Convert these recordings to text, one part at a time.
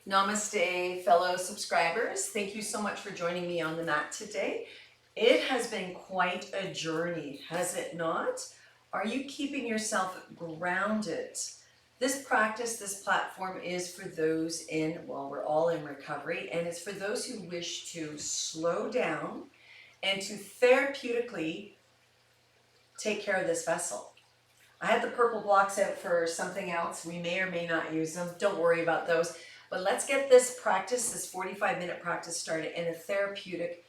Namaste, fellow subscribers. Thank you so much for joining me on the mat today. It has been quite a journey, has it not? Are you keeping yourself grounded? This practice, this platform is for those we're all in recovery, and it's for those who wish to slow down and to therapeutically take care of this vessel. I had the purple blocks out for something else. We may or may not use them. Don't worry about those. But let's get this practice, this 45-minute practice started in a therapeutic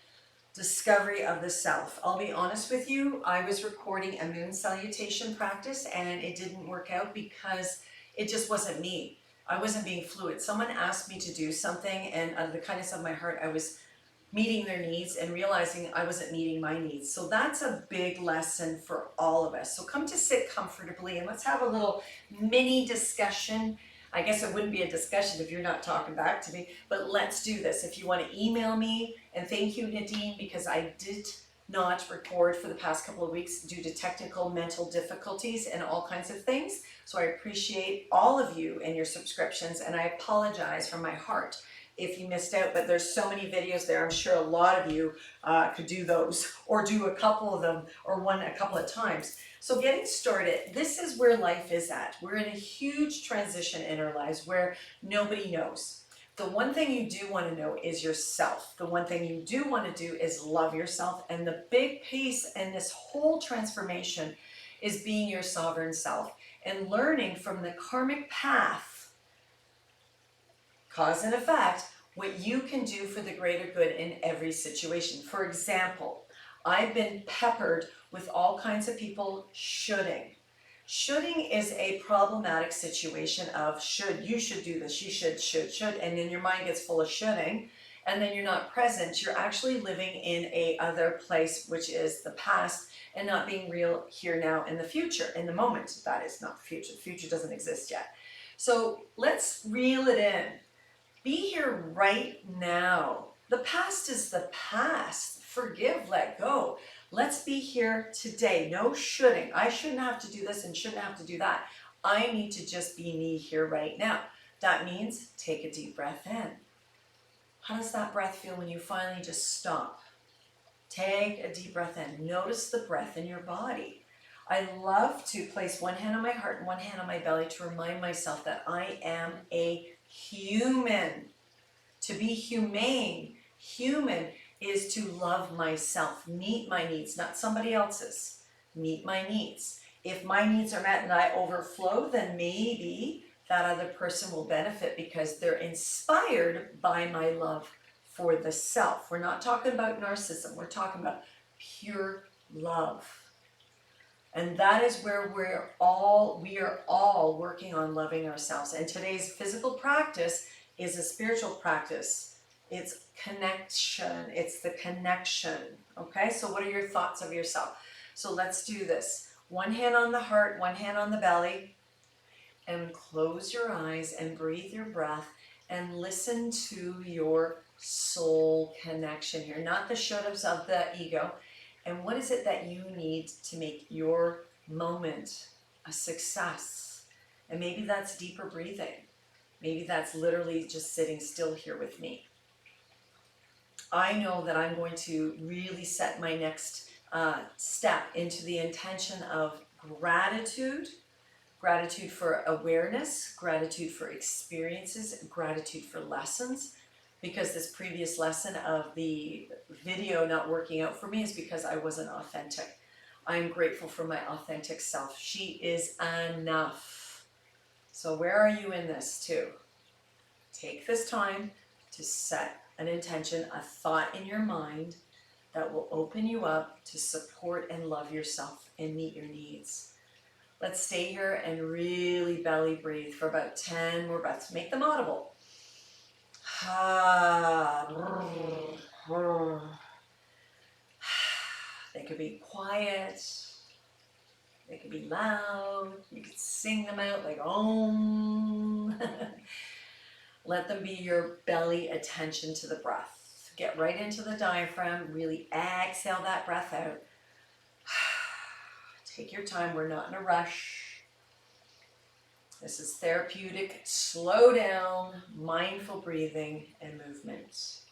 discovery of the self. I'll be honest with you, I was recording a moon salutation practice and it didn't work out because it just wasn't me. I wasn't being fluid. Someone asked me to do something and out of the kindness of my heart, I was meeting their needs and realizing I wasn't meeting my needs. So that's a big lesson for all of us. So come to sit comfortably and let's have a little mini discussion. I guess it wouldn't be a discussion if you're not talking back to me, but let's do this. If you want to email me, and thank you, Nadine, because I did not record for the past couple of weeks due to technical mental difficulties and all kinds of things. So I appreciate all of you and your subscriptions, and I apologize from my heart if you missed out, but there's so many videos there. I'm sure a lot of you could do those or do a couple of them or one a couple of times. So getting started, this is where life is at. We're in a huge transition in our lives where nobody knows. The one thing you do want to know is yourself. The one thing you do want to do is love yourself. And the big piece in this whole transformation is being your sovereign self and learning from the karmic path, cause and effect, what you can do for the greater good in every situation. For example, I've been peppered with all kinds of people shoulding. Shoulding is a problematic situation of you should do this, you should, and then your mind gets full of shoulding, and then you're not present. You're actually living in a other place, which is the past, and not being real here, now, in the future, in the moment. That is not the future. The future doesn't exist yet. So let's reel it in. Be here right now. The past is the past. Forgive, let go. Let's be here today. No shoulding. I shouldn't have to do this and shouldn't have to do that. I need to just be me here right now. That means take a deep breath in. How does that breath feel when you finally just stop? Take a deep breath in. Notice the breath in your body. I love to place one hand on my heart and one hand on my belly to remind myself that I am a human. To be humane, human is to love myself, meet my needs, not somebody else's. Meet my needs. If my needs are met and I overflow, then maybe that other person will benefit because they're inspired by my love for the self. We're not talking about narcissism. We're talking about pure love. And that is where we are all working on loving ourselves. And today's physical practice is a spiritual practice. It's connection. It's the connection. Okay, so what are your thoughts of yourself? So let's do this. One hand on the heart, one hand on the belly. And close your eyes and breathe your breath and listen to your soul connection here. Not the shoulds of the ego. And what is it that you need to make your moment a success? And maybe that's deeper breathing. Maybe that's literally just sitting still here with me. I know that I'm going to really set my next step into the intention of gratitude. Gratitude for awareness, gratitude for experiences, gratitude for lessons. Because this previous lesson of the video not working out for me is because I wasn't authentic. I'm grateful for my authentic self. She is enough. So where are you in this too? Take this time to set an intention, a thought in your mind that will open you up to support and love yourself and meet your needs. Let's stay here and really belly breathe for about 10 more breaths. Make them audible. They could be quiet, they could be loud, you could sing them out like Om. Let them be your belly attention to the breath. Get right into the diaphragm, really exhale that breath out. Take your time, we're not in a rush. This is therapeutic, slow down, mindful breathing and movement.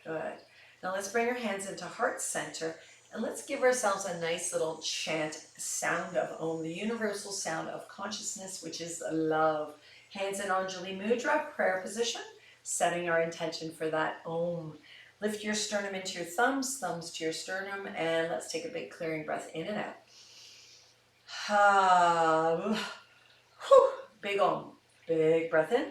Good. Now let's bring our hands into heart center and let's give ourselves a nice little chant, sound of Om, the universal sound of consciousness, which is love. Hands in Anjali Mudra, prayer position, setting our intention for that Om. Lift your sternum into your thumbs, thumbs to your sternum, and let's take a big clearing breath in and out. Ha. Whew. Big Om. Big breath in.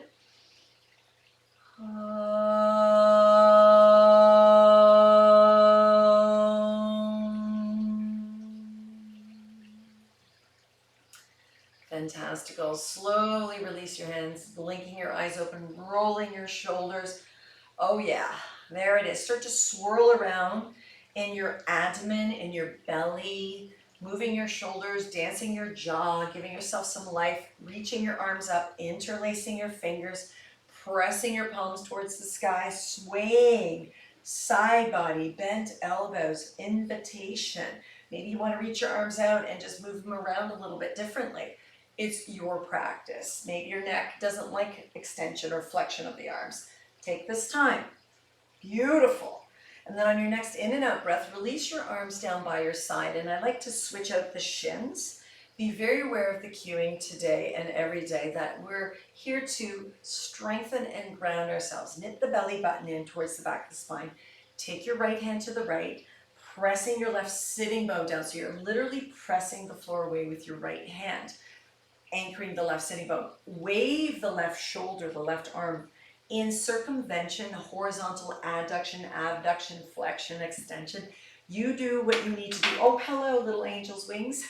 Fantastical. Slowly release your hands, blinking your eyes open, rolling your shoulders. Oh yeah, there it is. Start to swirl around in your abdomen, in your belly, moving your shoulders, dancing your jaw, giving yourself some life, reaching your arms up, interlacing your fingers, pressing your palms towards the sky, swaying, side body, bent elbows, invitation. Maybe you want to reach your arms out and just move them around a little bit differently. It's your practice. Maybe your neck doesn't like extension or flexion of the arms. Take this time. Beautiful. And then on your next in and out breath, release your arms down by your side. And I like to switch out the shins. Be very aware of the cueing today and every day that we're here to strengthen and ground ourselves. Knit the belly button in towards the back of the spine. Take your right hand to the right, pressing your left sitting bone down. So you're literally pressing the floor away with your right hand, anchoring the left sitting bone. Wave the left shoulder, the left arm in circumvention, horizontal adduction, abduction, flexion, extension. You do what you need to do. Oh, hello, little angel's wings.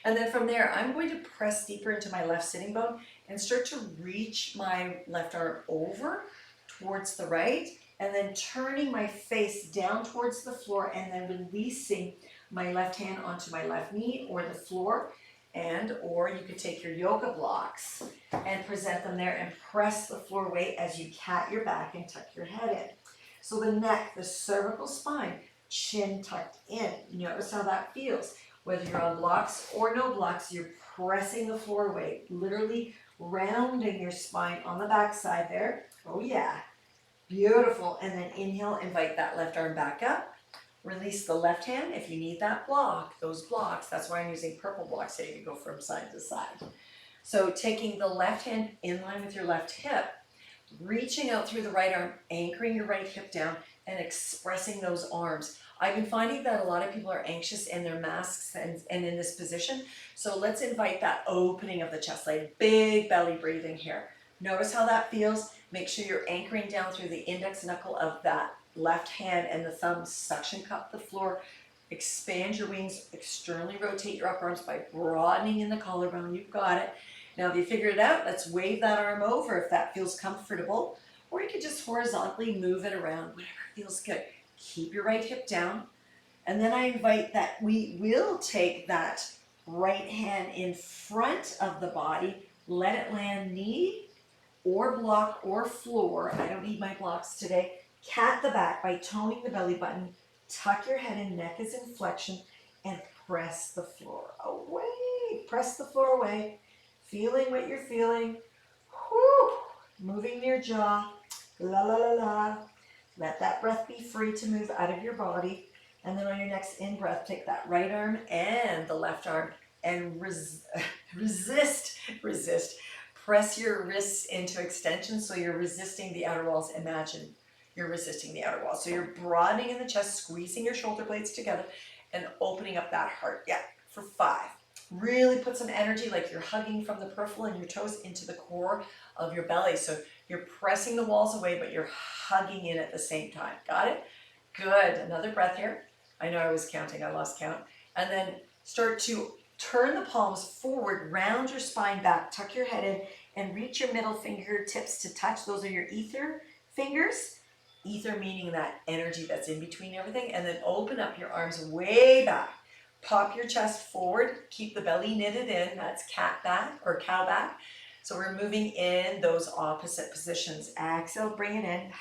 And then from there, I'm going to press deeper into my left sitting bone and start to reach my left arm over towards the right, and then turning my face down towards the floor and then releasing my left hand onto my left knee or the floor. And or you could take your yoga blocks and present them there and press the floor weight as you cat your back and tuck your head in. So the neck, the cervical spine, chin tucked in. Notice how that feels. Whether you're on blocks or no blocks, you're pressing the floor weight, literally rounding your spine on the back side there. Oh yeah, beautiful. And then inhale, invite that left arm back up. Release the left hand if you need that block, those blocks. That's why I'm using purple blocks so you can go from side to side. So taking the left hand in line with your left hip, reaching out through the right arm, anchoring your right hip down and expressing those arms. I've been finding that a lot of people are anxious in their masks and in this position. So let's invite that opening of the chest, like big belly breathing here. Notice how that feels. Make sure you're anchoring down through the index knuckle of that left hand and the thumb, suction cup the floor, expand your wings, externally rotate your upper arms by broadening in the collarbone. You've got it. Now if you figure it out, let's wave that arm over if that feels comfortable, or you could just horizontally move it around, whatever feels good. Keep your right hip down, and then I invite that we will take that right hand in front of the body, let it land knee or block or floor. I don't need my blocks today. Cat the back by toning the belly button, tuck your head in, neck is in flexion, and press the floor away. Press the floor away, feeling what you're feeling. Whew. Moving your jaw, la la la la. Let that breath be free to move out of your body. And then on your next in-breath, take that right arm and the left arm and resist. Press your wrists into extension so you're resisting the outer walls. Imagine you're resisting the outer wall. So you're broadening in the chest, squeezing your shoulder blades together and opening up that heart. Yeah, for 5. Really put some energy like you're hugging from the peripheral and your toes into the core of your belly. So you're pressing the walls away, but you're hugging in at the same time. Got it? Good. Another breath here. I know I was counting, I lost count. And then start to turn the palms forward, round your spine back, tuck your head in, and reach your middle fingertips to touch. Those are your ether fingers. Ether meaning that energy that's in between everything. And then open up your arms way back. Pop your chest forward. Keep the belly knitted in. That's cat back or cow back. So we're moving in those opposite positions. Exhale, bring it in.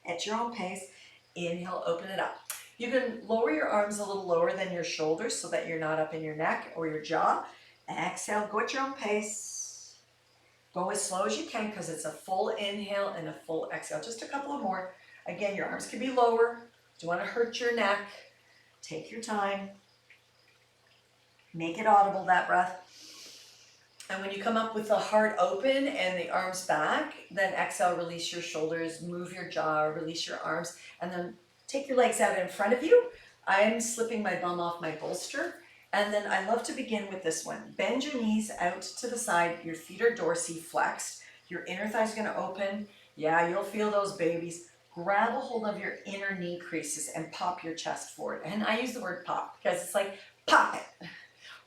At your own pace. Inhale, open it up. You can lower your arms a little lower than your shoulders so that you're not up in your neck or your jaw. Exhale, go at your own pace. Go as slow as you can because it's a full inhale and a full exhale. Just a couple of more. Again, your arms can be lower. Don't want to hurt your neck. Take your time. Make it audible, that breath. And when you come up with the heart open and the arms back, then exhale, release your shoulders, move your jaw, release your arms, and then take your legs out in front of you. I'm slipping my bum off my bolster. And then I love to begin with this one. Bend your knees out to the side. Your feet are dorsiflexed. Your inner thighs are going to open. Yeah, you'll feel those babies. Grab a hold of your inner knee creases and pop your chest forward. And I use the word pop because it's like, pop it.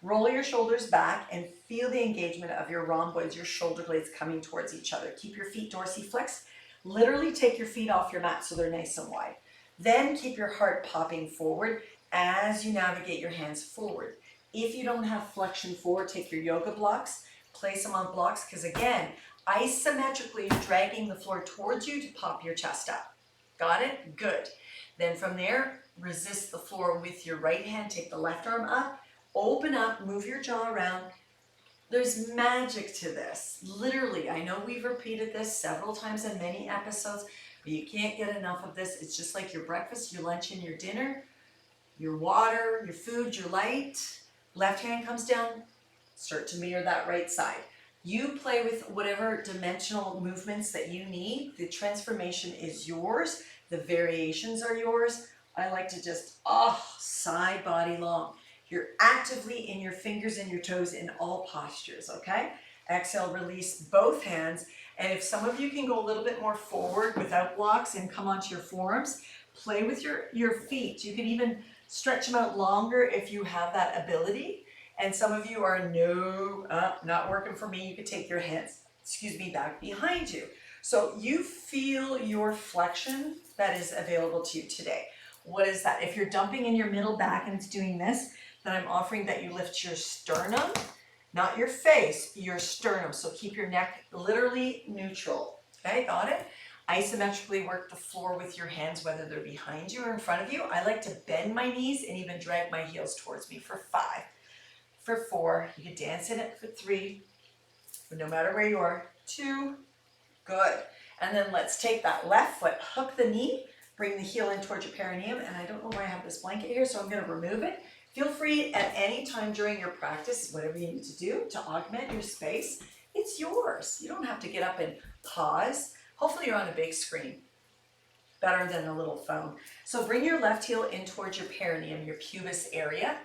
Roll your shoulders back and feel the engagement of your rhomboids, your shoulder blades coming towards each other. Keep your feet dorsiflexed. Literally take your feet off your mat so they're nice and wide. Then keep your heart popping forward as you navigate your hands forward. If you don't have flexion forward, take your yoga blocks, place them on blocks, because again, isometrically you're dragging the floor towards you to pop your chest up. Got it? Good. Then from there, resist the floor with your right hand, take the left arm up, open up, move your jaw around. There's magic to this. Literally, I know we've repeated this several times in many episodes, but you can't get enough of this. It's just like your breakfast, your lunch, and your dinner, your water, your food, your light. Left hand comes down, start to mirror that right side. You play with whatever dimensional movements that you need. The transformation is yours. The variations are yours. I like to just, side body long. You're actively in your fingers and your toes in all postures, okay? Exhale, release both hands. And if some of you can go a little bit more forward without blocks and come onto your forearms, play with your feet. You can even stretch them out longer if you have that ability. And some of you are, not working for me. You could take your hands, back behind you. So you feel your flexion that is available to you today. What is that? If you're dumping in your middle back and it's doing this, then I'm offering that you lift your sternum, not your face, your sternum. So keep your neck literally neutral. Okay, got it? Isometrically work the floor with your hands, whether they're behind you or in front of you. I like to bend my knees and even drag my heels towards me for 5. For 4, you can dance in it for 3, no matter where you are. 2, good. And then let's take that left foot, hook the knee, bring the heel in towards your perineum. And I don't know why I have this blanket here, so I'm going to remove it. Feel free at any time during your practice, whatever you need to do to augment your space. It's yours. You don't have to get up and pause. Hopefully you're on a big screen, better than a little phone. So bring your left heel in towards your perineum, your pubis area.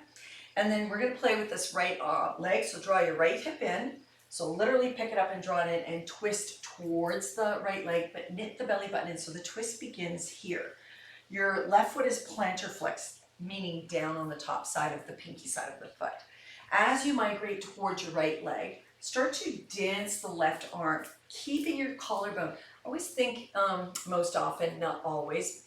And then we're going to play with this right leg. So draw your right hip in. So literally pick it up and draw it in and twist towards the right leg, but knit the belly button in. So the twist begins here. Your left foot is plantar flex, meaning down on the top side of the pinky side of the foot. As you migrate towards your right leg, start to dance the left arm, keeping your collarbone. Always think, most often, not always,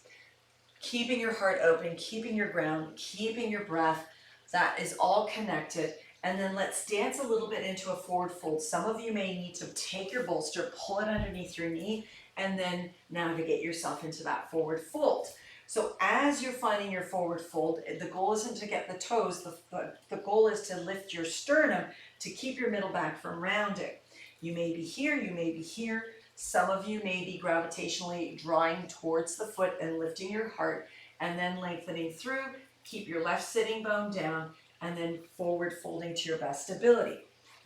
keeping your heart open, keeping your ground, keeping your breath. That is all connected. And then let's dance a little bit into a forward fold. Some of you may need to take your bolster, pull it underneath your knee, and then navigate yourself into that forward fold. So as you're finding your forward fold, the goal isn't to get the toes, the goal is to lift your sternum to keep your middle back from rounding. You may be here, you may be here. Some of you may be gravitationally drawing towards the foot and lifting your heart, and then lengthening through. Keep your left sitting bone down, and then forward folding to your best ability.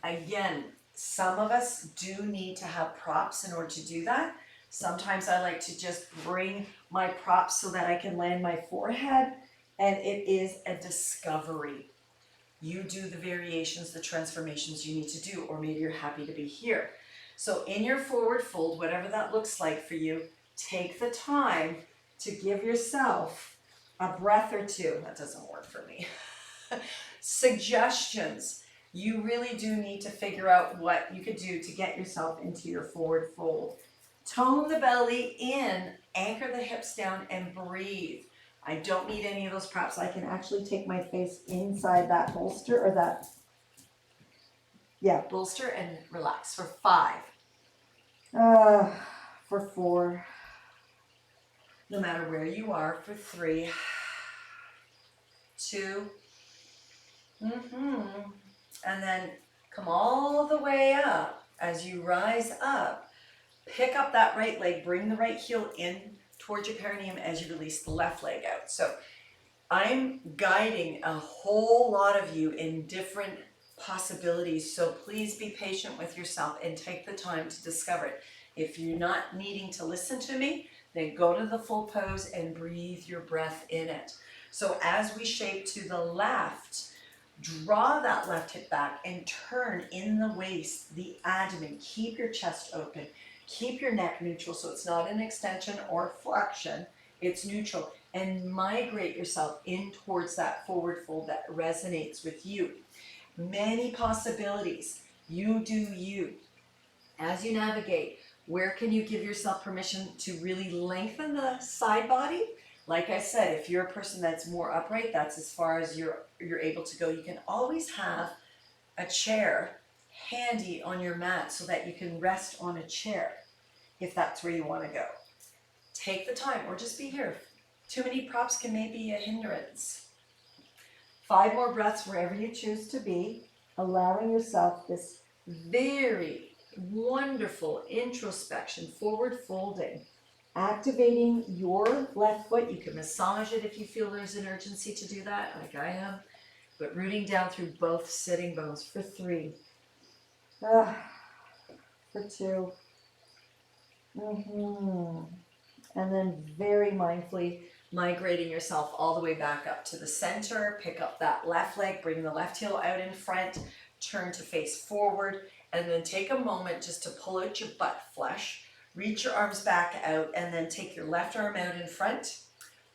Again, some of us do need to have props in order to do that. Sometimes I like to just bring my props so that I can land my forehead, and it is a discovery. You do the variations, the transformations you need to do, or maybe you're happy to be here. So in your forward fold, whatever that looks like for you, take the time to give yourself a breath or two. That doesn't work for me. Suggestions. You really do need to figure out what you could do to get yourself into your forward fold. Tone the belly in, anchor the hips down, and breathe. I don't need any of those props. I can actually take my face inside that bolster or that, bolster, and relax for 5. For 4. No matter where you are, for 3. 2. And then Come all the way up. As you rise up, pick up that right leg, bring the right heel in towards your perineum as you release the left leg out. So I'm guiding a whole lot of you in different possibilities, so please be patient with yourself and take the time to discover it. If you're not needing to listen to me, then go to the full pose and breathe your breath in it. So as we shape to the left, draw that left hip back and turn in the waist, the abdomen. Keep your chest open. Keep your neck neutral so it's not an extension or flexion. It's neutral. And migrate yourself in towards that forward fold that resonates with you. Many possibilities. You do you. As you navigate, where can you give yourself permission to really lengthen the side body? Like I said, if you're a person that's more upright, that's as far as you're able to go. You can always have a chair handy on your mat so that you can rest on a chair if that's where you want to go. Take the time or just be here. Too many props can maybe a hindrance. 5 more breaths wherever you choose to be, allowing yourself this very wonderful introspection, forward folding. Activating your left foot. You can massage it if you feel there's an urgency to do that, like I am. But rooting down through both sitting bones for 3. For 2. And then very mindfully migrating yourself all the way back up to the center. Pick up that left leg, bring the left heel out in front, turn to face forward, and then take a moment just to pull out your butt flesh. Reach your arms back out and then take your left arm out in front,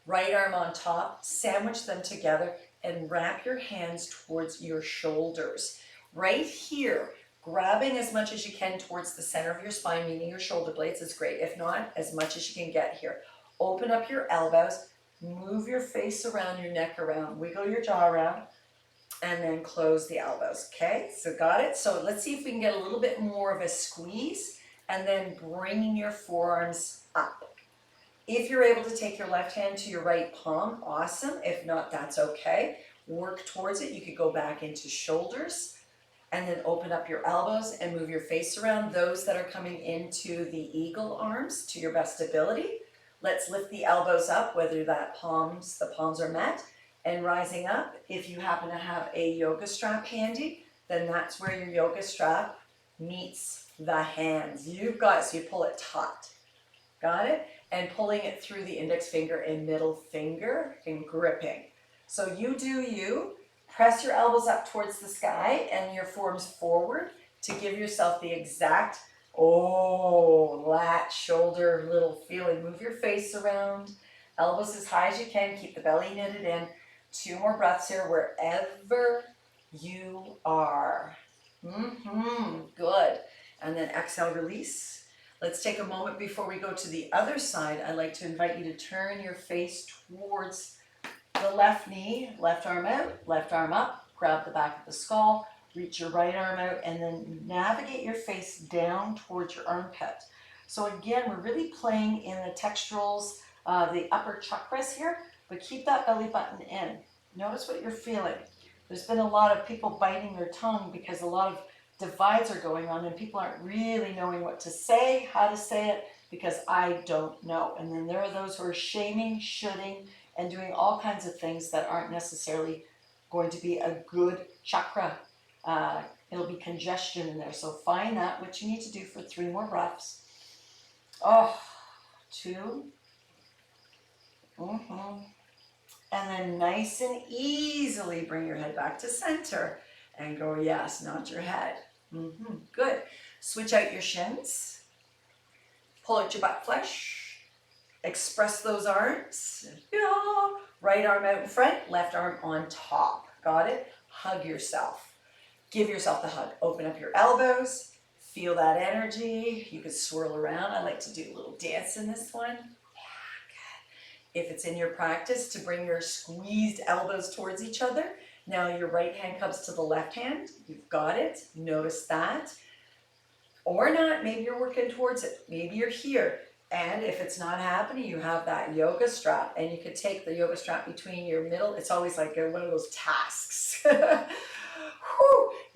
right arm on top, sandwich them together and wrap your hands towards your shoulders. Right here, grabbing as much as you can towards the center of your spine, meaning your shoulder blades is great. If not, as much as you can get here. Open up your elbows, move your face around, your neck around, wiggle your jaw around, and then close the elbows, okay? So got it? So let's see if we can get a little bit more of a squeeze and then bringing your forearms up. If you're able to take your left hand to your right palm, awesome. If not, that's okay. Work towards it. You could go back into shoulders and then open up your elbows and move your face around. Those that are coming into the eagle arms to your best ability. Let's lift the elbows up, whether the palms are met, and rising up. If you happen to have a yoga strap handy, then that's where your yoga strap meets the hands. You've got it, so you pull it taut. Got it? And pulling it through the index finger and middle finger and gripping. So you do you. Press your elbows up towards the sky and your forearms forward to give yourself the exact, lat, shoulder, little feeling. Move your face around. Elbows as high as you can. Keep the belly knitted in. 2 more breaths here wherever you are. Good. And then exhale, release. Let's take a moment before we go to the other side. I'd like to invite you to turn your face towards the left knee, left arm out, left arm up, grab the back of the skull, reach your right arm out, and then navigate your face down towards your armpit. So again, we're really playing in the texturals, the upper chakras here, but keep that belly button in. Notice what you're feeling. There's been a lot of people biting their tongue because a lot of divides are going on and people aren't really knowing what to say, how to say it, because I don't know. And then there are those who are shaming, shoulding, and doing all kinds of things that aren't necessarily going to be a good chakra. It'll be congestion in there. So find that, what you need to do for 3 more breaths. 2. And then nice and easily bring your head back to center and go, yes, nod your head. Good. Switch out your shins. Pull out your butt flesh. Express those arms. Yeah. Right arm out in front, left arm on top. Got it? Hug yourself. Give yourself the hug. Open up your elbows. Feel that energy. You could swirl around. I like to do a little dance in this one. If it's in your practice to bring your squeezed elbows towards each other, now your right hand comes to the left hand. You've got it. Notice that. Or not, maybe you're working towards it. Maybe you're here. And if it's not happening, you have that yoga strap. And you could take the yoga strap between your middle. It's always like one of those tasks.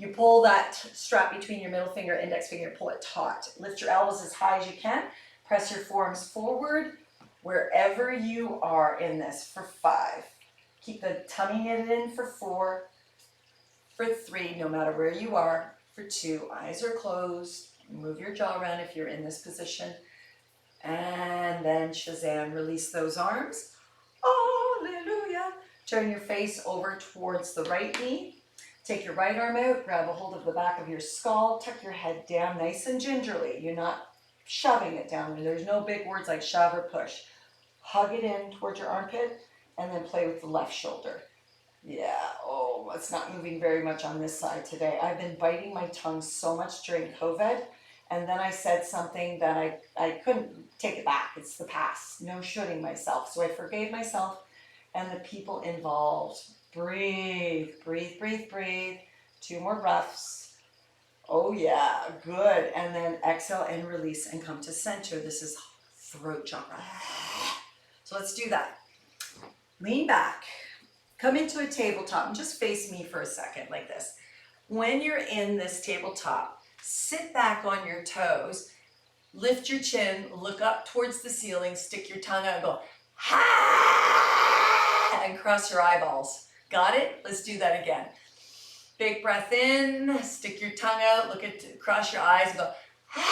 You pull that strap between your middle finger, index finger, pull it taut. Lift your elbows as high as you can. Press your forearms forward wherever you are in this for 5. Keep the tummy knitted in for 4, for 3, no matter where you are, for 2. Eyes are closed. Move your jaw around if you're in this position. And then Shazam, release those arms. Hallelujah. Turn your face over towards the right knee. Take your right arm out, grab a hold of the back of your skull, tuck your head down nice and gingerly. You're not shoving it down. There's no big words like shove or push. Hug it in towards your armpit and then play with the left shoulder. Yeah, oh, it's not moving very much on this side today. I've been biting my tongue so much during COVID, and then I said something that I couldn't take it back. It's the past. No shooting myself. So I forgave myself and the people involved. Breathe, breathe, breathe, breathe. 2 more breaths. Oh yeah, good. And then exhale and release and come to center. This is throat chakra. So let's do that. Lean back. Come into a tabletop and just face me for a second like this. When you're in this tabletop, sit back on your toes, lift your chin, look up towards the ceiling, stick your tongue out and go, ha, and cross your eyeballs. Got it? Let's do that again. Big breath in, stick your tongue out, cross your eyes and go, ha.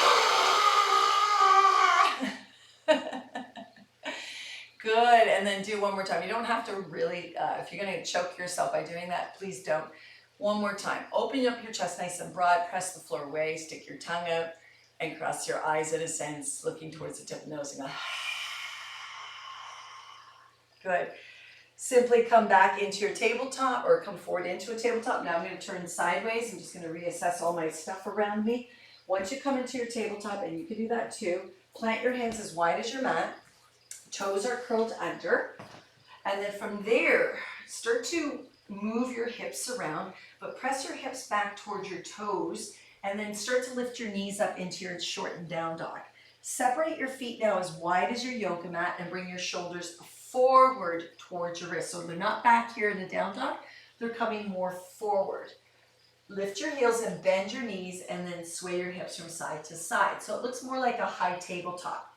Good, and then do one more time. You don't have to really, if you're gonna choke yourself by doing that, please don't. One more time. Open up your chest nice and broad, press the floor away, stick your tongue out, and cross your eyes in a sense, looking towards the tip of the nose and go, good. Simply come back into your tabletop or come forward into a tabletop. Now I'm going to turn sideways. I'm just going to reassess all my stuff around me. Once you come into your tabletop, and you can do that too, plant your hands as wide as your mat. Toes are curled under. And then from there, start to move your hips around, but press your hips back towards your toes and then start to lift your knees up into your shortened down dog. Separate your feet now as wide as your yoga mat and bring your shoulders forward towards your wrists. So they're not back here in the down dog, they're coming more forward. Lift your heels and bend your knees and then sway your hips from side to side. So it looks more like a high tabletop.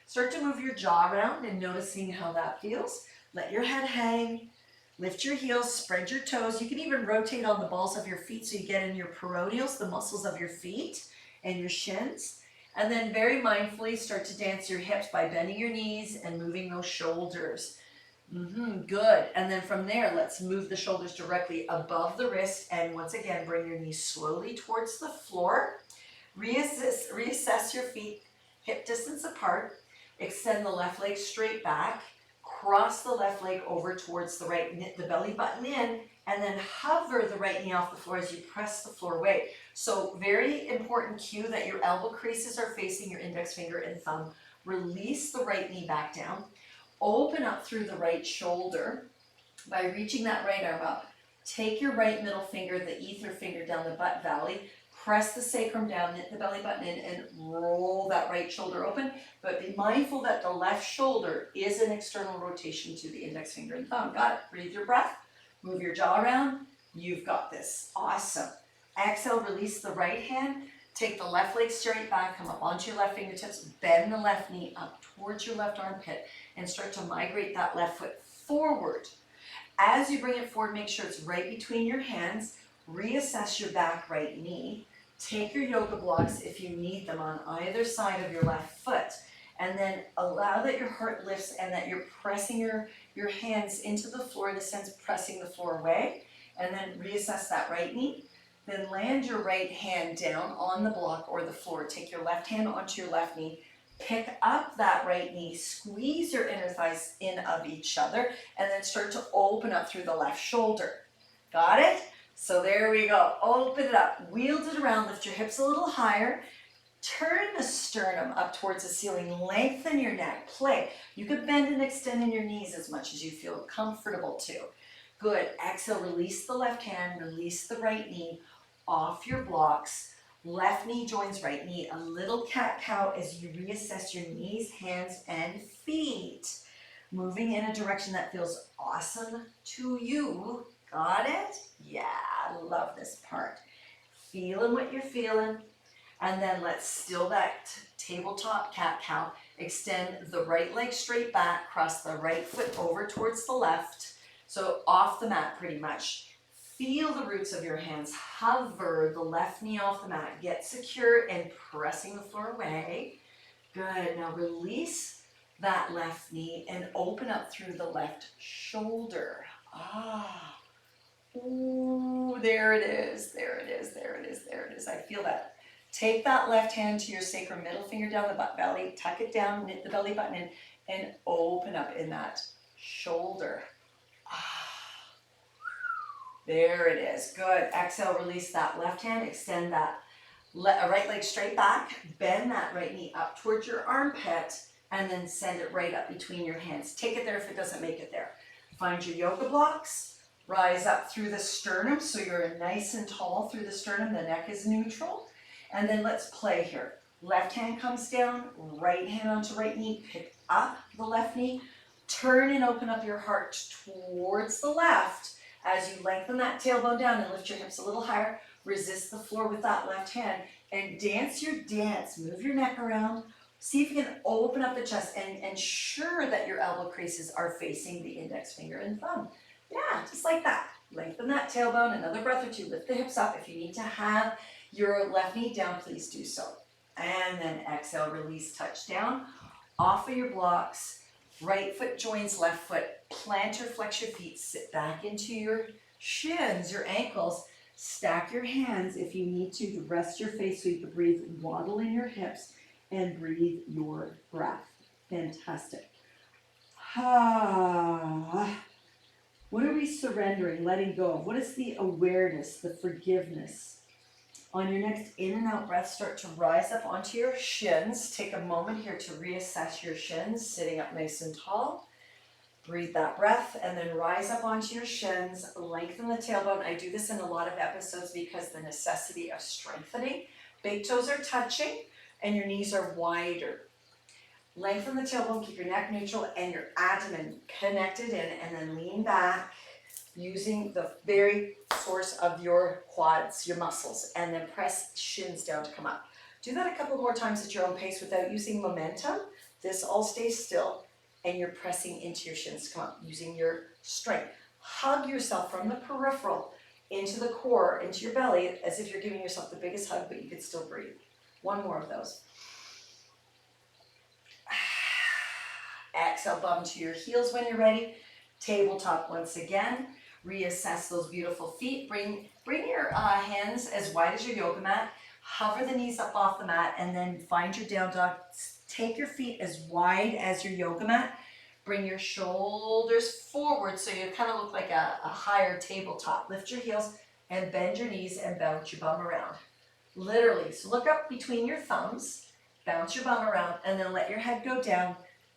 Start to move your jaw around and noticing how that feels. Let your head hang, lift your heels, spread your toes. You can even rotate on the balls of your feet so you get in your peroneals, the muscles of your feet and your shins. And then very mindfully start to dance your hips by bending your knees and moving those shoulders. Good. And then from there, let's move the shoulders directly above the wrist. And once again, bring your knees slowly towards the floor. Reassess your feet hip distance apart. Extend the left leg straight back. Cross the left leg over towards the right, knit the belly button in, and then hover the right knee off the floor as you press the floor away. So very important cue that your elbow creases are facing your index finger and thumb. Release the right knee back down. Open up through the right shoulder by reaching that right arm up. Take your right middle finger, the ether finger, down the butt valley. Press the sacrum down, knit the belly button in, and roll that right shoulder open. But be mindful that the left shoulder is an external rotation to the index finger and thumb. Got it? Breathe your breath. Move your jaw around. You've got this. Awesome. Exhale, release the right hand. Take the left leg straight back. Come up onto your left fingertips. Bend the left knee up towards your left armpit and start to migrate that left foot forward. As you bring it forward, make sure it's right between your hands. Reassess your back right knee. Take your yoga blocks if you need them on either side of your left foot. And then allow that your heart lifts and that you're pressing your hands into the floor in a sense, pressing the floor away. And then reassess that right knee. Then land your right hand down on the block or the floor. Take your left hand onto your left knee. Pick up that right knee. Squeeze your inner thighs in of each other. And then start to open up through the left shoulder. Got it? So there we go. Open it up. Wield it around. Lift your hips a little higher. Turn the sternum up towards the ceiling. Lengthen your neck. Play. You could bend and extend in your knees as much as you feel comfortable to. Good. Exhale. Release the left hand. Release the right knee off your blocks. Left knee joins right knee. A little cat cow as you reassess your knees, hands, and feet. Moving in a direction that feels awesome to you. Got it? Yeah, I love this part. feeling what you're feeling. And then let's still that tabletop cat cow. Extend the right leg straight back, cross the right foot over towards the left. So off the mat pretty much. Feel the roots of your hands, hover the left knee off the mat, get secure and pressing the floor away. Good, now release that left knee and open up through the left shoulder. Ah, ooh, there it is, there it is, there it is, there it is. I feel that. Take that left hand to your sacrum, middle finger down the butt belly, tuck it down, knit the belly button in, and open up in that shoulder. Ah. There it is, good. Exhale, release that left hand, extend that right leg straight back, bend that right knee up towards your armpit, and then send it right up between your hands. Take it there if it doesn't make it there. Find your yoga blocks, rise up through the sternum, so you're nice and tall through the sternum, the neck is neutral. And then let's play here. Left hand comes down, right hand onto right knee, pick up the left knee, turn and open up your heart towards the left. As you lengthen that tailbone down and lift your hips a little higher, resist the floor with that left hand and dance your dance. Move your neck around. See if you can open up the chest and ensure that your elbow creases are facing the index finger and thumb. Yeah, just like that. Lengthen that tailbone, another breath or two. Lift the hips up. If you need to have your left knee down, please do so. And then exhale, release, touch down. Off of your blocks. Right foot joins left foot, plant or flex your feet, sit back into your shins, your ankles, stack your hands if you need to rest your face so you can breathe, waddle in your hips, and breathe your breath. Fantastic. What are we surrendering, letting go of? What is the awareness, the forgiveness? On your next in and out breath, start to rise up onto your shins. Take a moment here to reassess your shins, sitting up nice and tall. Breathe that breath and then rise up onto your shins, lengthen the tailbone. I do this in a lot of episodes because the necessity of strengthening. Big toes are touching and your knees are wider. Lengthen the tailbone, keep your neck neutral and your abdomen connected in, and then lean back using the very source of your quads, your muscles, and then press shins down to come up. Do that a couple more times at your own pace without using momentum. This all stays still and you're pressing into your shins to come up using your strength. Hug yourself from the peripheral into the core, into your belly, as if you're giving yourself the biggest hug, but you could still breathe. One more of those. Exhale, bum to your heels when you're ready. Tabletop once again. Reassess those beautiful feet. Bring your hands as wide as your yoga mat. Hover the knees up off the mat and then find your down dog. Take your feet as wide as your yoga mat. Bring your shoulders forward so you kind of look like a higher tabletop. Lift your heels and bend your knees and bounce your bum around. Literally, so look up between your thumbs, bounce your bum around, and then let your head go down.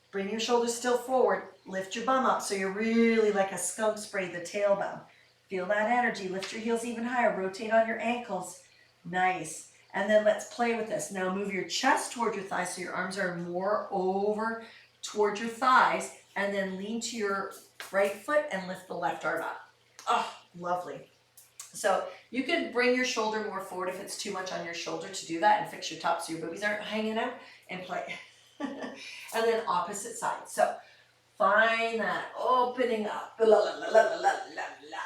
Bring your shoulders still forward, lift your bum up so you're really like a skunk spray, the tailbone. Feel that energy, lift your heels even higher, rotate on your ankles. Nice. And then let's play with this. Now move your chest toward your thighs so your arms are more over toward your thighs, and then lean to your right foot and lift the left arm up. Oh, lovely. So you can bring your shoulder more forward if it's too much on your shoulder to do that, and fix your top so your boobies aren't hanging out, and play. And then opposite side. So find that opening up. La, la, la, la, la, la, la.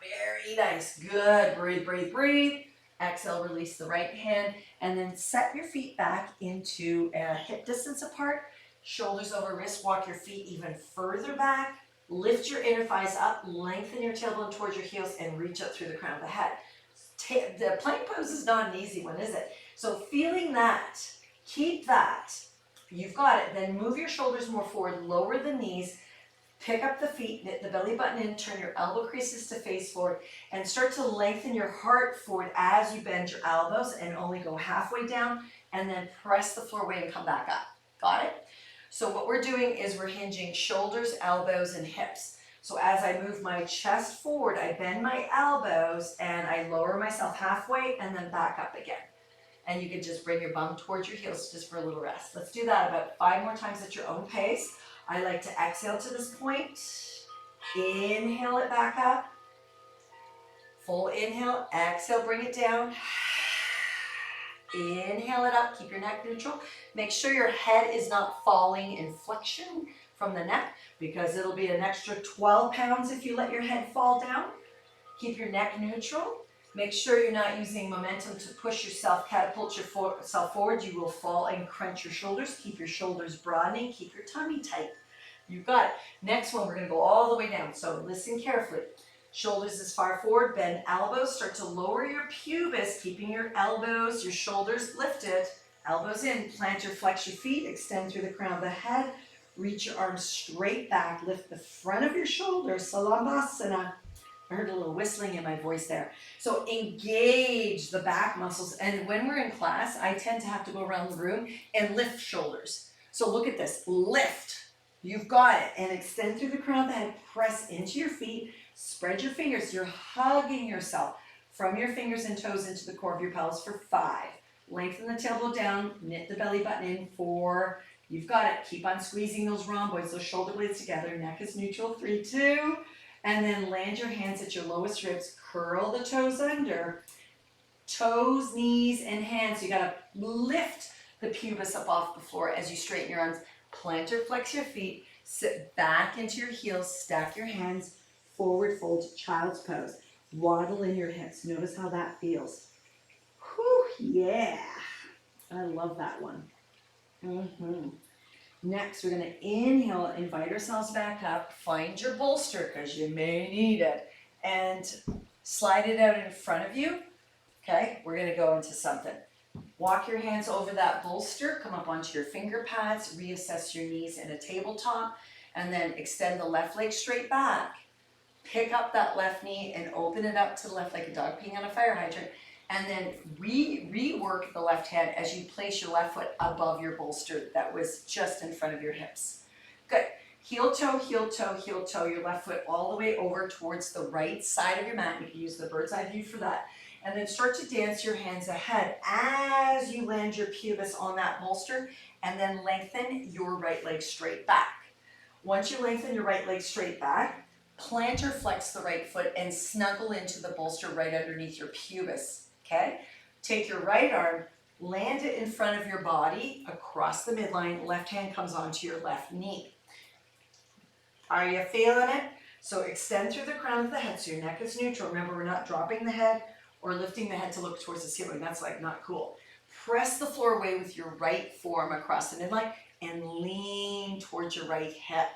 Very nice. Good. Breathe, breathe, breathe. Exhale, release the right hand, and then set your feet back into hip distance apart. Shoulders over wrists. Walk your feet even further back. Lift your inner thighs up. Lengthen your tailbone towards your heels and reach up through the crown of the head. The plank pose is not an easy one, is it? So feeling that, keep that. You've got it. Then move your shoulders more forward, lower the knees, pick up the feet, knit the belly button in, turn your elbow creases to face forward, and start to lengthen your heart forward as you bend your elbows and only go halfway down, and then press the floor away and come back up. Got it? So what we're doing is we're hinging shoulders, elbows, and hips. So as I move my chest forward, I bend my elbows and I lower myself halfway and then back up again. And you can just bring your bum towards your heels just for a little rest. Let's do that about 5 more times at your own pace. I like to exhale to this point. Inhale it back up. Full inhale, exhale, bring it down. Inhale it up, keep your neck neutral. Make sure your head is not falling in flexion from the neck, because it'll be an extra 12 pounds if you let your head fall down. Keep your neck neutral. Make sure you're not using momentum to push yourself, catapult yourself forward. You will fall and crunch your shoulders. Keep your shoulders broadening, keep your tummy tight. You got it. Next one, we're gonna go all the way down, so listen carefully. Shoulders as far forward, bend elbows, start to lower your pubis, keeping your elbows, your shoulders lifted, elbows in, plantar flex your feet, extend through the crown of the head, reach your arms straight back, lift the front of your shoulders, Salambhasana. I heard a little whistling in my voice there. So engage the back muscles, and when we're in class, I tend to have to go around the room and lift shoulders. So look at this, lift, you've got it, and extend through the crown of the head, press into your feet, spread your fingers, you're hugging yourself from your fingers and toes into the core of your pelvis for 5. Lengthen the tailbone down, knit the belly button in 4. You've got it. Keep on squeezing those rhomboids, those shoulder blades together. Neck is neutral, 3, 2. And then land your hands at your lowest ribs. Curl the toes under. Toes, knees, and hands. You gotta lift the pubis up off the floor as you straighten your arms. Plantar flex your feet. Sit back into your heels. Stack your hands. Forward fold, child's pose. Waddle in your hips. Notice how that feels. Whew, yeah. I love that one. Next, we're gonna inhale, invite ourselves back up. Find your bolster, because you may need it. And slide it out in front of you. Okay, we're gonna go into something. Walk your hands over that bolster. Come up onto your finger pads. Reassess your knees in a tabletop. And then extend the left leg straight back. Pick up that left knee and open it up to the left like a dog peeing on a fire hydrant. And then rework the left hand as you place your left foot above your bolster that was just in front of your hips. Good. Heel toe, heel toe, heel toe. Your left foot all the way over towards the right side of your mat. You can use the bird's eye view for that. And then start to dance your hands ahead as you land your pubis on that bolster, and then lengthen your right leg straight back. Once you lengthen your right leg straight back, plantar flex the right foot and snuggle into the bolster right underneath your pubis, okay? Take your right arm, land it in front of your body across the midline, left hand comes onto your left knee. Are you feeling it? So extend through the crown of the head so your neck is neutral. Remember, we're not dropping the head or lifting the head to look towards the ceiling. That's like not cool. Press the floor away with your right forearm across the midline and lean towards your right hip.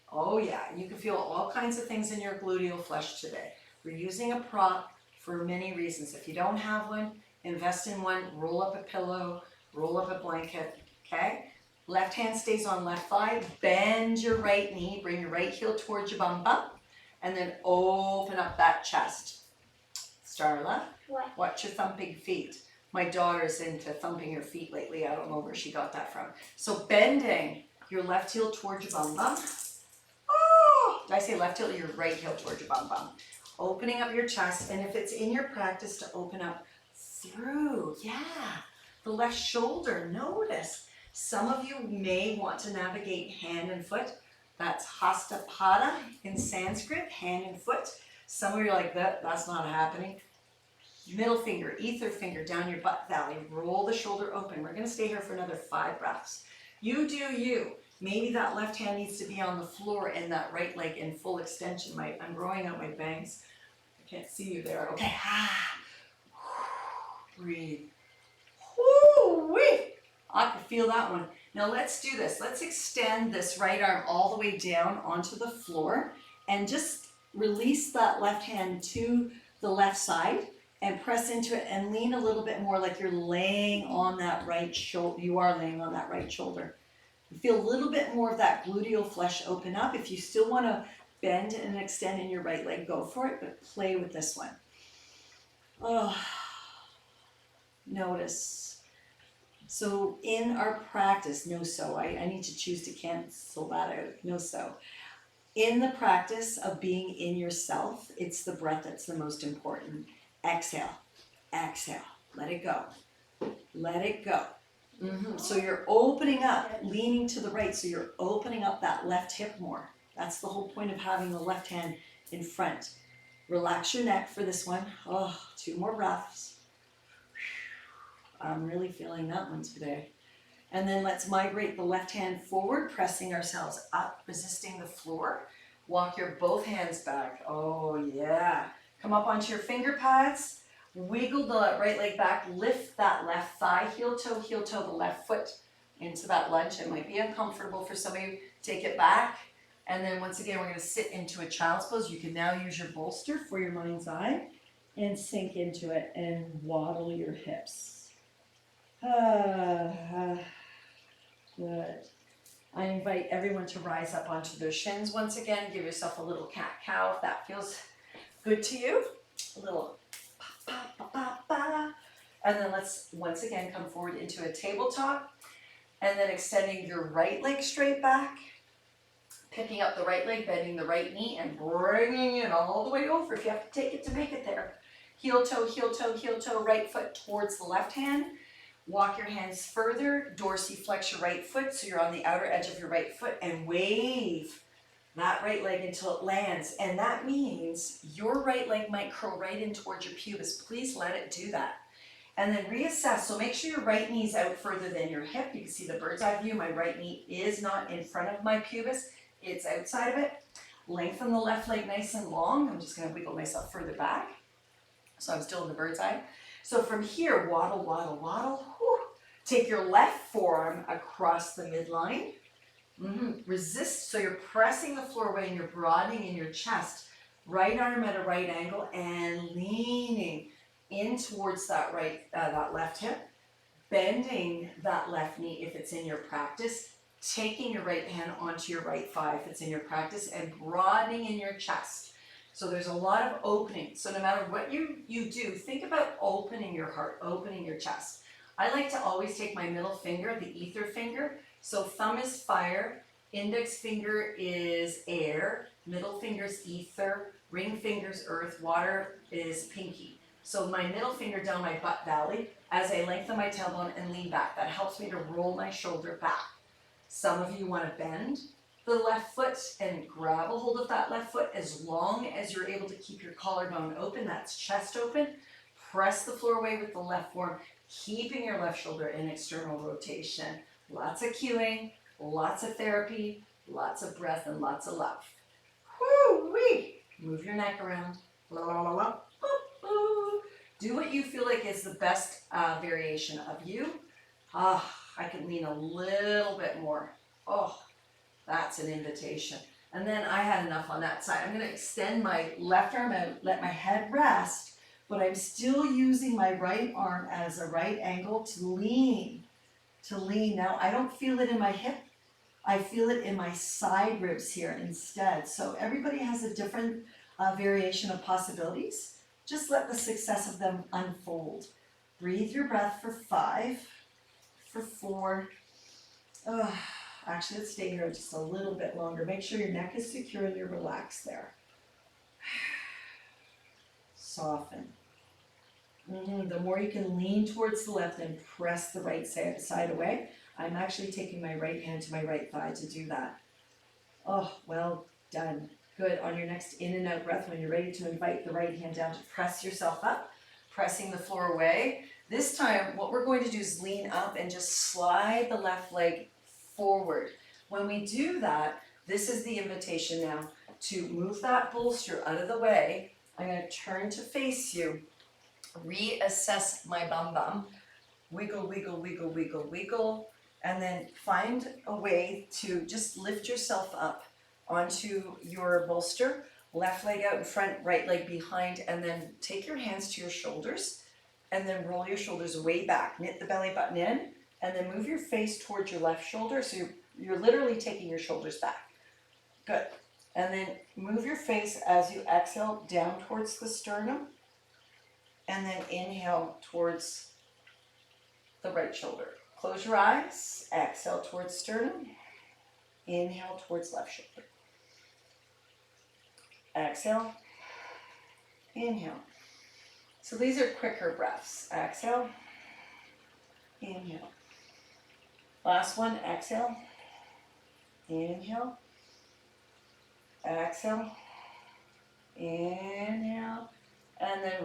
Oh yeah, you can feel all kinds of things in your gluteal flesh today. We're using a prop for many reasons. If you don't have one, invest in one. Roll up a pillow, roll up a blanket, okay? Left hand stays on left thigh. Bend your right knee, bring your right heel towards your bum bump, and then open up that chest. Starla, What? watch your thumping feet. My daughter's into thumping her feet lately. I don't know where she got that from. So bending your left heel towards your bum bump. Oh, did I say left heel or your right heel towards your bum bum? Opening up your chest, and if it's in your practice to open up through, the left shoulder, notice. Some of you may want to navigate hand and foot. That's Hastapada in Sanskrit, hand and foot. Some of you are like, that's not happening. Middle finger, ether finger down your butt valley. Roll the shoulder open. We're gonna stay here for another 5 breaths. You do you. Maybe that left hand needs to be on the floor and that right leg in full extension. I'm growing out my bangs. I can't see you there. Okay. Breathe. Woo-wee. I can feel that one. Now let's do this. Let's extend this right arm all the way down onto the floor and just release that left hand to the left side and press into it and lean a little bit more like you're laying on that right shoulder. You are laying on that right shoulder. You feel a little bit more of that gluteal flesh open up. If you still want to bend and extend in your right leg, go for it, but play with this one. Oh, notice. So in our practice, I need to choose to cancel that out. In the practice of being in yourself, it's the breath that's the most important. Exhale, exhale, let it go, let it go. So you're opening up, leaning to the right, so you're opening up that left hip more. That's the whole point of having the left hand in front. Relax your neck for this one. Oh, 2 more breaths. I'm really feeling that one today. And then let's migrate the left hand forward, pressing ourselves up, resisting the floor. Walk your both hands back. Oh yeah. Come up onto your finger pads. Wiggle the right leg back. Lift that left thigh, heel toe, the left foot into that lunge. It might be uncomfortable for some of you. Take it back. And then once again, we're going to sit into a child's pose. You can now use your bolster for your mind's eye and sink into it and waddle your hips. Good. I invite everyone to rise up onto their shins once again. Give yourself a little cat cow if that feels good to you. A little pa pa pa pa. And then let's once again come forward into a tabletop. And then extending your right leg straight back. Picking up the right leg, bending the right knee, and bringing it all the way over if you have to take it to make it there. Heel toe, right foot towards the left hand. Walk your hands further, dorsiflex your right foot so you're on the outer edge of your right foot and wave that right leg until it lands. And that means your right leg might curl right in towards your pubis. Please let it do that. And then reassess. So make sure your right knee's out further than your hip. You can see the bird's eye view. My right knee is not in front of my pubis. It's outside of it. Lengthen the left leg nice and long. I'm just going to wiggle myself further back. So I'm still in the bird's eye. So from here, waddle, waddle, waddle. Whew. Take your left forearm across the midline. Resist, so you're pressing the floor away and you're broadening in your chest. Right arm at a right angle and leaning in towards that that left hip. Bending that left knee if it's in your practice. Taking your right hand onto your right thigh if it's in your practice and broadening in your chest. So there's a lot of opening. So no matter what you do, think about opening your heart, opening your chest. I like to always take my middle finger, the ether finger. So thumb is fire, index finger is air, middle finger's ether, ring finger's earth, water is pinky. So my middle finger down my butt valley as I lengthen my tailbone and lean back. That helps me to roll my shoulder back. Some of you want to bend the left foot and grab a hold of that left foot as long as you're able to keep your collarbone open. That's chest open. Press the floor away with the left forearm, keeping your left shoulder in external rotation. Lots of cueing, lots of therapy, lots of breath, and lots of love. Woo-wee! Move your neck around. La, la, la, la. Do what you feel like is the best variation of you. I can lean a little bit more. Oh, that's an invitation. And then I had enough on that side. I'm going to extend my left arm out, let my head rest, but I'm still using my right arm as a right angle to lean. Now, I don't feel it in my hip. I feel it in my side ribs here instead. So everybody has a different variation of possibilities. Just let the success of them unfold. Breathe your breath for 5, for 4. Actually, let's stay here just a little bit longer. Make sure your neck is secure and you're relaxed there. Soften. The more you can lean towards the left and press the right side away. I'm actually taking my right hand to my right thigh to do that. Oh, well done. Good. On your next in and out breath, when you're ready to invite the right hand down to press yourself up, pressing the floor away. This time, what we're going to do is lean up and just slide the left leg forward. When we do that, this is the invitation now to move that bolster out of the way. I'm going to turn to face you, reassess my bum bum, wiggle, wiggle, wiggle, wiggle, wiggle, and then find a way to just lift yourself up onto your bolster, left leg out in front, right leg behind, and then take your hands to your shoulders, and then roll your shoulders way back, knit the belly button in, and then move your face towards your left shoulder, so you're literally taking your shoulders back. Good. And then move your face as you exhale down towards the sternum, and then inhale towards the right shoulder. Close your eyes, exhale towards sternum, inhale towards left shoulder. Exhale, inhale. So these are quicker breaths. Exhale, inhale. Last one, exhale, inhale, exhale, inhale,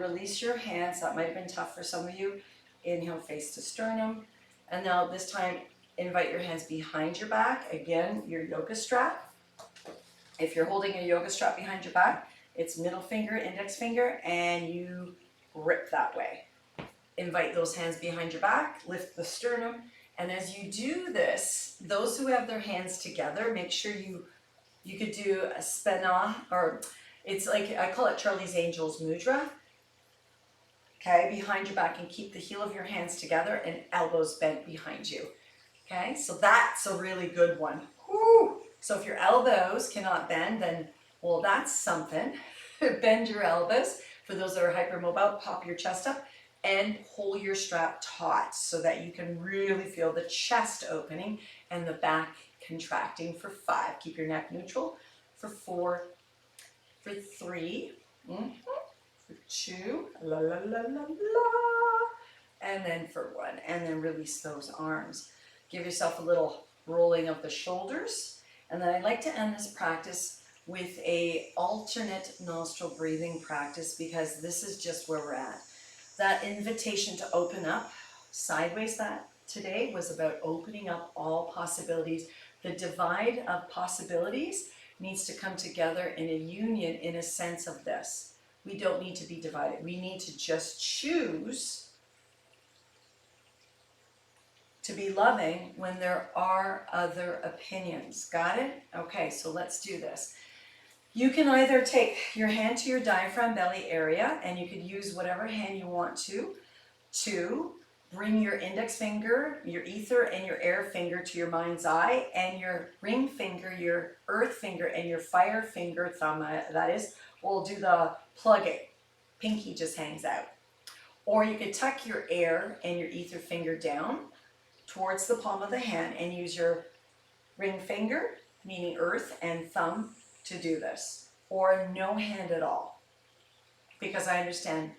release your hands. That might have been tough for some of you. Inhale, face to sternum. And now this time, invite your hands behind your back. Again, your yoga strap. If you're holding a yoga strap behind your back, it's middle finger, index finger, and you grip that way. Invite those hands behind your back, lift the sternum, and as you do this, those who have their hands together, make sure you could do a spena, or it's like, I call it Charlie's Angels Mudra. Okay, behind your back, and keep the heel of your hands together and elbows bent behind you. Okay, so that's a really good one. Woo! So if your elbows cannot bend, then, well, that's something. Bend your elbows. For those that are hypermobile, pop your chest up and pull your strap taut so that you can really feel the chest opening and the back contracting for 5. Keep your neck neutral for 4, for 3, for 2, la la la la la, and then for 1, and then release those arms. Give yourself a little rolling of the shoulders, and then I'd like to end this practice with a alternate nostril breathing practice, because this is just where we're at. That invitation to open up sideways, that today was about opening up all possibilities. The divide of possibilities needs to come together in a union, in a sense of this. We don't need to be divided. We need to just choose to be loving when there are other opinions. Got it? Okay, so let's do this. You can either take your hand to your diaphragm belly area, and you could use whatever hand you want to bring your index finger, your ether, and your air finger to your mind's eye, and your ring finger, your earth finger, and your fire finger, thumb, that is, will do the plugging. Pinky just hangs out. Or you could tuck your air and your ether finger down towards the palm of the hand and use your ring finger, meaning earth, and thumb to do this, or no hand at all, because I understand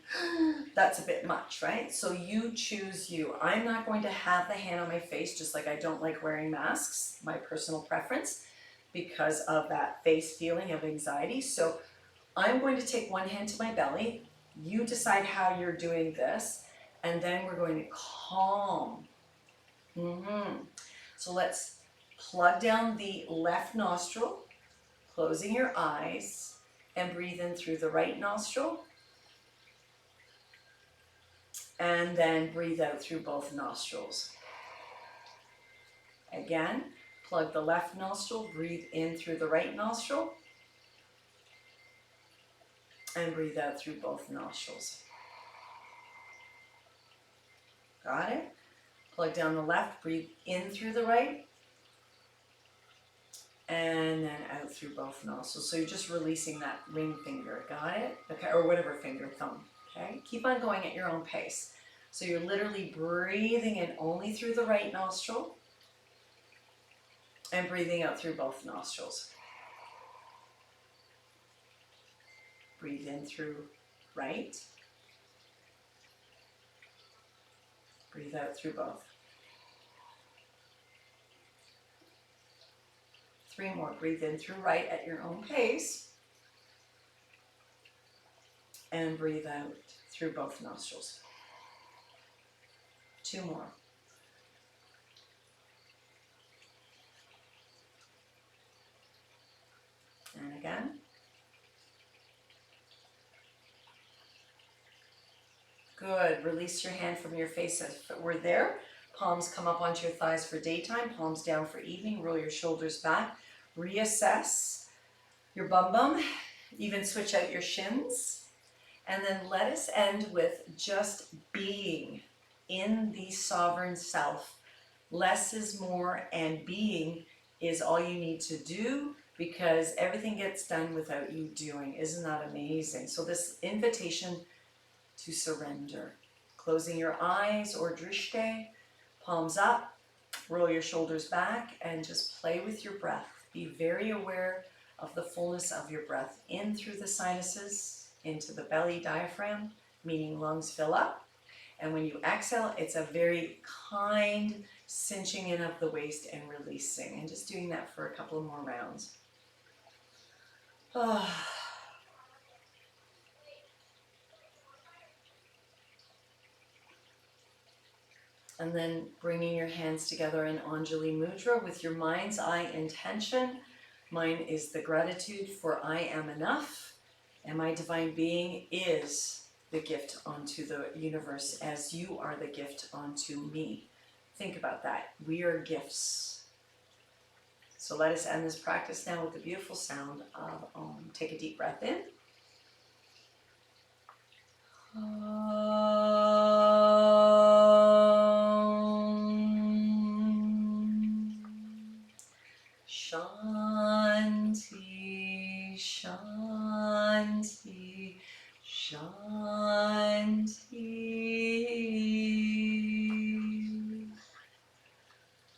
that's a bit much, right? So you choose you. I'm not going to have the hand on my face, just like I don't like wearing masks, my personal preference, because of that face feeling of anxiety. So I'm going to take one hand to my belly. You decide how you're doing this, and then we're going to calm. So let's plug down the left nostril, closing your eyes, and breathe in through the right nostril, and then breathe out through both nostrils. Again, plug the left nostril, breathe in through the right nostril, and breathe out through both nostrils. Got it? Plug down the left, breathe in through the right, and then out through both nostrils. So you're just releasing that ring finger, got it? Okay, or whatever finger, thumb, okay? Keep on going at your own pace. So you're literally breathing in only through the right nostril and breathing out through both nostrils. Breathe in through right. Breathe out through both. 3 more. Breathe in through right at your own pace. And breathe out through both nostrils. 2 more. And again. Good. Release your hand from your face if we're there. Palms come up onto your thighs for daytime, palms down for evening. Roll your shoulders back. Reassess your bum bum. Even switch out your shins. And then let us end with just being in the sovereign self. Less is more, and being is all you need to do, because everything gets done without you doing. Isn't that amazing? So this invitation to surrender. Closing your eyes or drishte, palms up, roll your shoulders back, and just play with your breath. Be very aware of the fullness of your breath in through the sinuses, into the belly diaphragm, meaning lungs fill up. And when you exhale, it's a very kind cinching in of the waist and releasing. And just doing that for a couple of more rounds. And then bringing your hands together in Anjali Mudra with your mind's eye intention. Mine is the gratitude for I am enough, and my divine being is the gift onto the universe as you are the gift onto me. Think about that. We are gifts. So let us end this practice now with the beautiful sound of Om. Take a deep breath in. Shanti, Shanti, Shanti.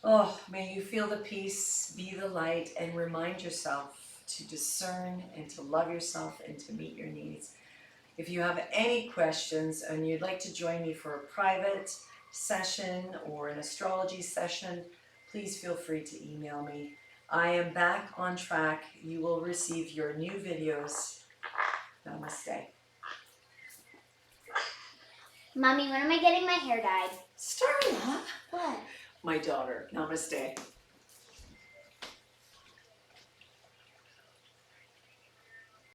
Oh, may you feel the peace, be the light, and remind yourself to discern and to love yourself and to meet your needs. If you have any questions and you'd like to join me for a private session or an astrology session, please feel free to email me. I am back on track. You will receive your new videos. Namaste. Mommy, when am I getting my hair dyed? Starla, What? my daughter. Namaste.